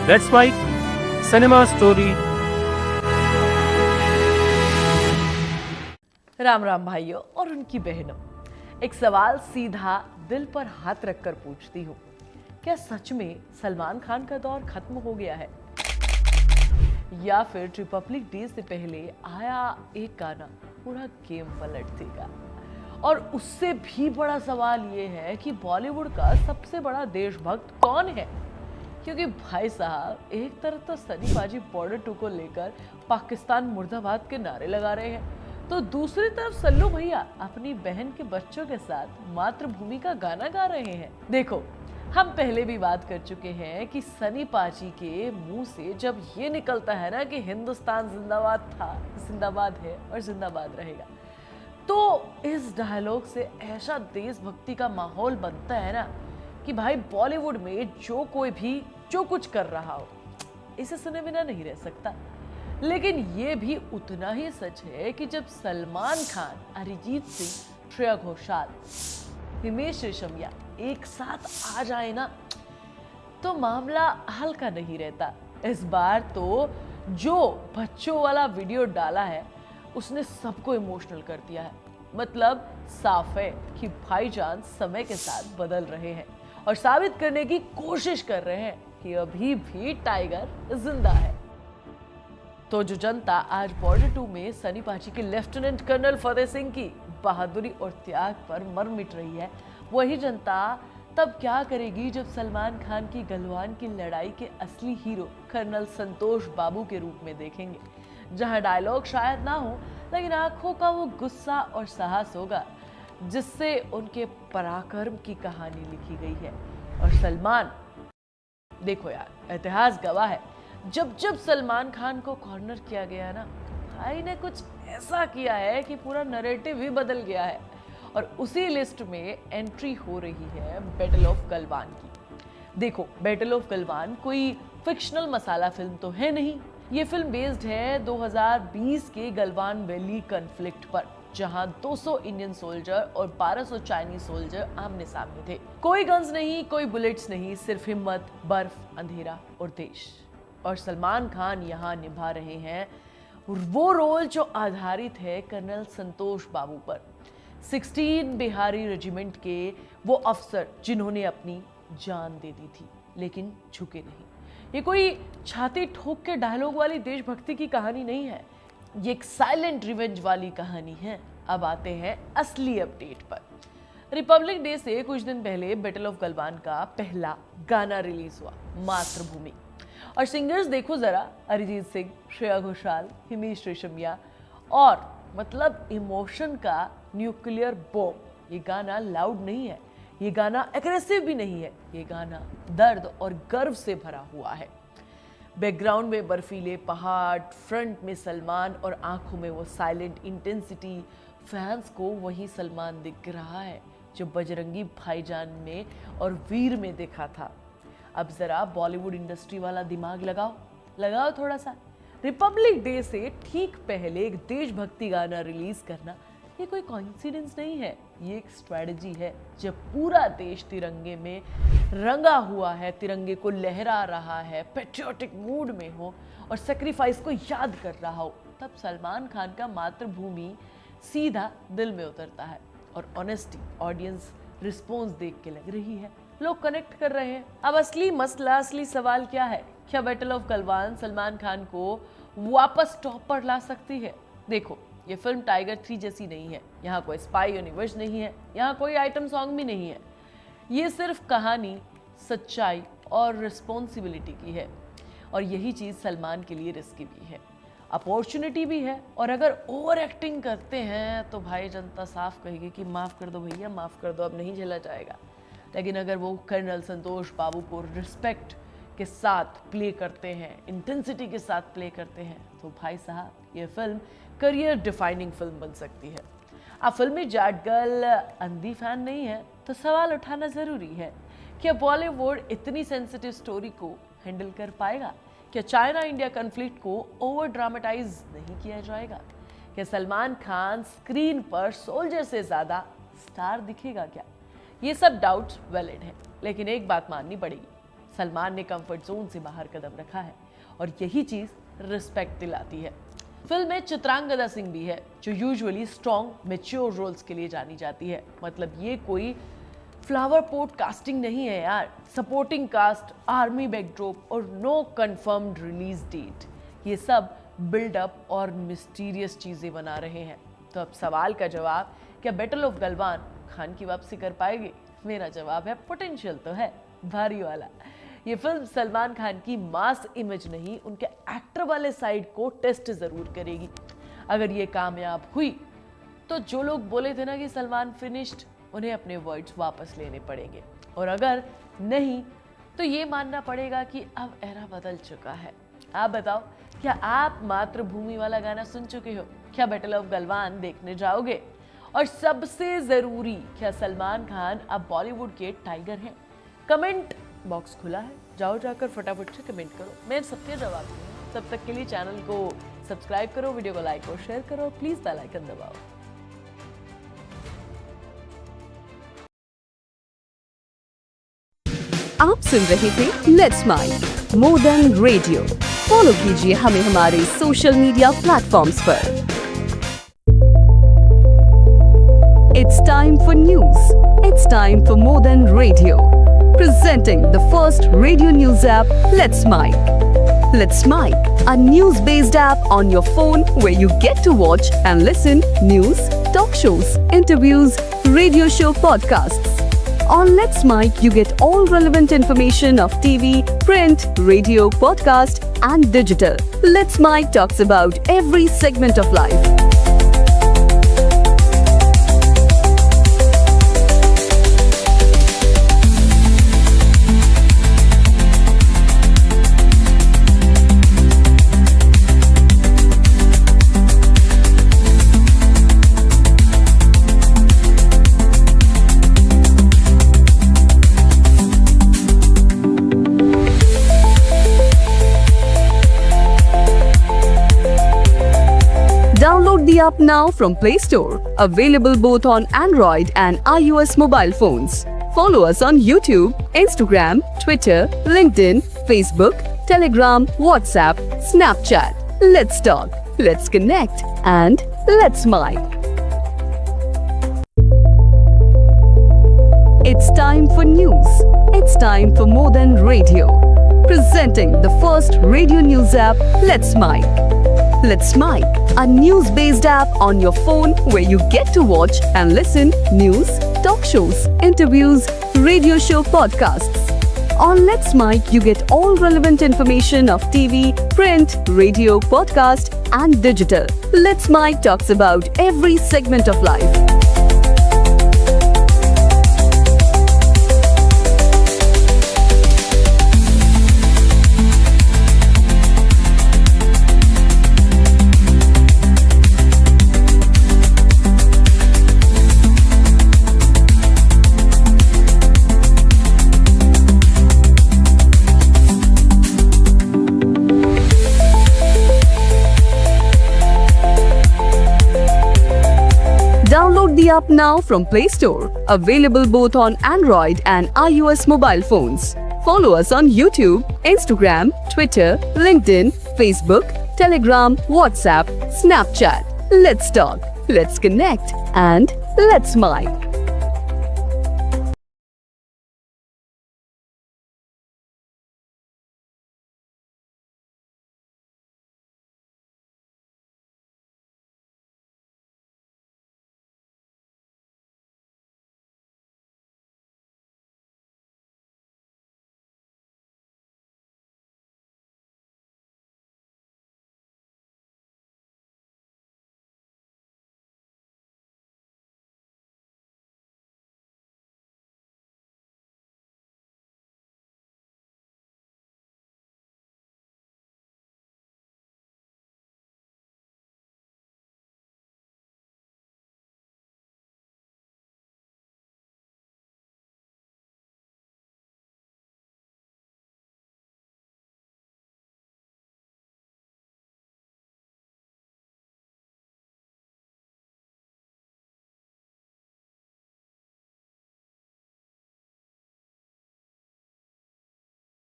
Let's write cinema story. Ram Ram भाइयों और उनकी बहनों, एक सवाल सीधा दिल पर हाथ रखकर पूछती हूँ, क्या सच में सलमान खान का दौर खत्म हो गया है, या फिर रिपब्लिक डे से पहले आया एक गाना पूरा गेम पलट देगा? और उससे भी बड़ा सवाल ये है कि बॉलीवुड का सबसे बड़ा देशभक्त कौन है? क्योंकि भाई साहब, एक तरफ तो सनी पाजी बॉर्डर 2 को लेकर पाकिस्तान मुर्दाबाद के नारे लगा रहे हैं, तो दूसरी तरफ सल्लू भैया अपनी बहन के बच्चों के साथ मातृभूमि का गाना गा रहे हैं। देखो, हम पहले भी बात कर चुके हैं कि सनी पाजी के मुंह से जब ये निकलता है ना कि हिंदुस्तान जिंदाबाद था, जिंदाबाद है और जिंदाबाद रहेगा, तो इस डायलॉग से ऐसा देशभक्ति का माहौल बनता है ना कि भाई बॉलीवुड में जो कोई भी जो कुछ कर रहा हो, इसे सुने बिना नहीं रह सकता। लेकिन ये भी उतना ही सच है कि जब सलमान खान, अरिजीत सिंह, श्रेया घोषाल, हिमेश रेशमिया एक साथ आ जाए ना, तो मामला हल्का नहीं रहता। इस बार तो जो बच्चों वाला वीडियो डाला है उसने सबको इमोशनल कर दिया है। मतलब साफ है कि भाईजान समय के साथ बदल रहे हैं और साबित करने की कोशिश कर रहे हैं कि अभी भी टाइगर जिंदा है। तो जो जनता आज बॉर्डर 2 में सनी पाजी के लेफ्टिनेंट कर्नल फतेह सिंह की बहादुरी और त्याग पर मर मिट रही है, वही जनता तब क्या करेगी जब सलमान खान की गलवान की लड़ाई के असली हीरो कर्नल संतोष बाबू के रूप में देखेंगे, जहां डायलॉग शायद ना हो लेकिन आंखों का वो गुस्सा और साहस होगा जिससे उनके पराक्रम की कहानी लिखी गई है। और सलमान, देखो यार, इतिहास गवाह है, जब जब सलमान खान को कॉर्नर किया गया ना, भाई ने कुछ ऐसा किया है कि पूरा नैरेटिव ही बदल गया है। और उसी लिस्ट में एंट्री हो रही है बैटल ऑफ गलवान की। देखो, बैटल ऑफ गलवान कोई फिक्शनल मसाला फिल्म तो है नहीं। ये फिल्म बेस्ड है 2020 के गलवान वैली कॉन्फ्लिक्ट पर, जहां 200 इंडियन सोल्जर और 1200 चाइनीज सोल्जर आमने सामने थे। कोई गन्स नहीं, कोई बुलेट्स नहीं, सिर्फ हिम्मत, बर्फ, अंधेरा और देश। और सलमान खान यहाँ निभा रहे हैं वो रोल जो आधारित है कर्नल संतोष बाबू पर, 16 बिहारी रेजिमेंट के वो अफसर जिन्होंने अपनी जान दे दी थी लेकिन झुके नहीं। ये कोई छाती ठोक के डायलॉग वाली देशभक्ति की कहानी नहीं है, ये एक साइलेंट रिवेंज वाली कहानी है। अब आते हैं असली अपडेट पर। रिपब्लिक डे से कुछ दिन पहले बैटल ऑफ गलवान का पहला गाना रिलीज हुआ, मातृभूमि। और सिंगर्स देखो जरा, अरिजीत सिंह, श्रेया घोषाल, हिमेश रेशमिया, और मतलब इमोशन का न्यूक्लियर बॉम्ब। ये गाना लाउड नहीं है, ये गाना एग्रेसिव भी नहीं है, ये गाना दर्द और गर्व से भरा हुआ है। बैकग्राउंड में बर्फीले पहाड़, फ्रंट में सलमान और आंखों में वो साइलेंट इंटेंसिटी। फैंस को वही सलमान दिख रहा है जो बजरंगी भाईजान में और वीर में देखा था। अब जरा बॉलीवुड इंडस्ट्री वाला दिमाग लगाओ थोड़ा सा। रिपब्लिक डे से ठीक पहले एक देशभक्ति गाना रिलीज करना ये कोई कोइंसिडेंस नहीं है, ये एक स्ट्रेटजी है। जब पूरा देश तिरंगे में रंगा हुआ है, तिरंगे को लहरा रहा है, पैट्रियोटिक मूड में हो और सेक्रीफाइस को याद कर रहा हो, तब सलमान खान का मातृभूमि सीधा दिल में उतरता है। और ऑनेस्टी, ऑडियंस रिस्पॉन्स देख के लग रही है, लोग कनेक्ट कर रहे हैं। अब असली मसला, असली सवाल क्या है? क्या बैटल ऑफ गलवान सलमान खान को वापस टॉप पर ला सकती है? देखो, ये फिल्म टाइगर 3 जैसी नहीं है। यहाँ कोई स्पाई यूनिवर्स नहीं है, यहाँ कोई आइटम सॉन्ग भी नहीं है। ये सिर्फ कहानी, सच्चाई और रिस्पॉन्सिबिलिटी की है। और यही चीज़ सलमान के लिए रिस्की भी है, अपॉर्चुनिटी भी है। और अगर ओवर एक्टिंग करते हैं तो भाई जनता साफ कहेगी कि माफ़ कर दो भैया, माफ़ कर दो, अब नहीं झेला जाएगा। लेकिन अगर वो कर्नल संतोष बाबू को रिस्पेक्ट के साथ प्ले करते हैं, इंटेंसिटी के साथ प्ले करते हैं, तो भाई साहब, ये फिल्म करियर डिफाइनिंग फिल्म बन सकती है। अब फिल्मी जाट गर्ल अंधी फैन नहीं है तो सवाल उठाना जरूरी है, क्या बॉलीवुड इतनी सेंसिटिव स्टोरी को हैंडल कर पाएगा? क्या चाइना इंडिया कॉन्फ्लिक्ट को ओवर ड्रामेटाइज नहीं किया जाएगा? क्या सलमान खान स्क्रीन पर सोल्जर से ज्यादा स्टार दिखेगा क्या? ये सब डाउट्स वैलिड हैं, लेकिन एक बात माननी पड़ेगी, सलमान ने कंफर्ट जोन से बाहर कदम रखा है और यही चीज रिस्पेक्ट दिलाती है। फिल्म में चित्रांगदा सिंह भी है जो यूजुअली स्ट्रॉन्ग मैच्योर रोल्स के लिए जानी जाती है। मतलब ये कोई फ्लावर पोट कास्टिंग नहीं है यार। सपोर्टिंग कास्ट, आर्मी बैकड्रॉप और नो कंफर्म्ड रिलीज डेट, ये सब बिल्डअप और मिस्टीरियस चीजें बना रहे हैं। तो अब सवाल का जवाब, क्या बैटल ऑफ गलवान खान की वापसी कर पाएगी? मेरा जवाब है पोटेंशियल तो है, भारी वाला। ये फिल्म सलमान खान की मास इमेज नहीं, उनके एक्टर वाले साइड को टेस्ट जरूर करेगी। अगर ये कामयाब हुई तो जो लोग बोले थे ना कि सलमान फिनिश्ड, उन्हें अपने वर्ड्स वापस लेने पड़ेंगे। और अगर नहीं तो ये मानना पड़ेगा कि अब एरा बदल चुका है। आप बताओ, क्या आप मातृभूमि वाला गाना सुन चुके हो? क्या बैटल ऑफ गलवान देखने जाओगे? और सबसे जरूरी, क्या सलमान खान अब बॉलीवुड के टाइगर हैं? कमेंट बॉक्स खुला है, जाओ जाकर फटाफट से कमेंट करो, मैं सबके जवाब दूंगा। तब तक के लिए चैनल को सब्सक्राइब करो, वीडियो को लाइक और शेयर करो, प्लीज बेल आइकन दबाओ। आप सुन रहे थे let's mind more than radio. Follow कीजिए हमें हमारे सोशल मीडिया प्लेटफॉर्म्स पर। It's time for news. It's time for more than radio. Presenting the first radio news app, Let's Mic. Let's Mic, a news-based app on your phone where you get to watch and listen news, talk shows, interviews, radio show podcasts. On Let's Mic, you get all relevant information of TV, print, radio, podcast, and digital. Let's Mic talks about every segment of life. Download the app now from Play Store. Available both on Android and iOS mobile phones. Follow us on YouTube, Instagram, Twitter, LinkedIn, Facebook, Telegram, WhatsApp, Snapchat. Let's talk, let's connect, and let's mic. It's time for news. It's time for more than radio. Presenting the first radio news app, Let's Mic. Let's Mic, a news-based app on your phone where you get to watch and listen news, talk shows, interviews, radio show podcasts. On Let's Mic, you get all relevant information of TV, print, radio, podcast, and digital. Let's Mic talks about every segment of life. Download the app now from Play Store. Available both on Android and iOS mobile phones. Follow us on YouTube, Instagram, Twitter, LinkedIn, Facebook, Telegram, WhatsApp, Snapchat. Let's talk, let's connect, and let's mic.